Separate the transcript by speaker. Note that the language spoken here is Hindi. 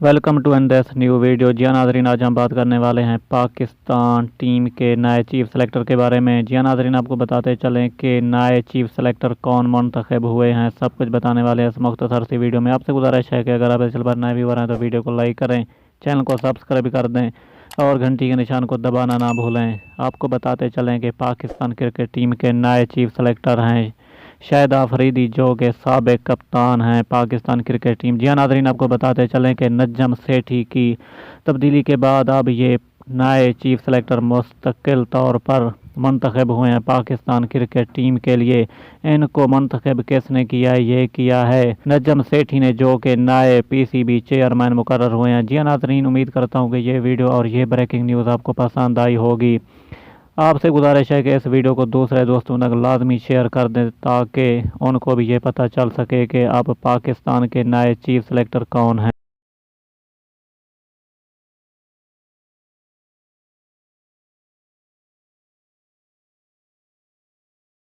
Speaker 1: Welcome to an this new video. जी हाँ नाजरीन, आज हम बात करने वाले हैं पाकिस्तान टीम के नए चीफ सेलेक्टर के बारे में। जी हाँ नाजरीन, आपको बताते चलें कि नए चीफ सेलेक्टर कौन मुंतखब हुए हैं, सब कुछ बताने वाले हैं इस मुख्तसर सी वीडियो में। आपसे गुजारिश है कि अगर आप इस चैनल पर नए व्यूअर हैं तो वीडियो को लाइक करें, चैनल को सब्सक्राइब कर दें और घंटी के निशान को दबाना ना भूलें। आपको बताते चलें कि पाकिस्तान क्रिकेट टीम के नए चीफ सेलेक्टर हैं शाहिद अफरीदी, जो कि साबिक कप्तान हैं पाकिस्तान क्रिकेट टीम। जी हाँ नाज़रीन, आपको बताते चलें कि नजम सेठी की तब्दीली के बाद अब ये नए चीफ सेलेक्टर मुस्तकिल तौर पर मंतखब हुए हैं पाकिस्तान क्रिकेट टीम के लिए। इनको मंतखब किसने किया है? ये किया है नजम सेठी ने, जो कि नए पीसीबी चेयरमैन मुकर्रर हुए हैं। जी हाँ नाज़रीन, उम्मीद करता हूँ कि ये वीडियो और ये ब्रेकिंग न्यूज़ आपको पसंद आई होगी। आपसे गुजारिश है कि इस वीडियो को दूसरे दोस्तों तक लाजमी शेयर कर दें ताकि उनको भी ये पता चल सके कि अब पाकिस्तान के नए चीफ सेलेक्टर कौन हैं।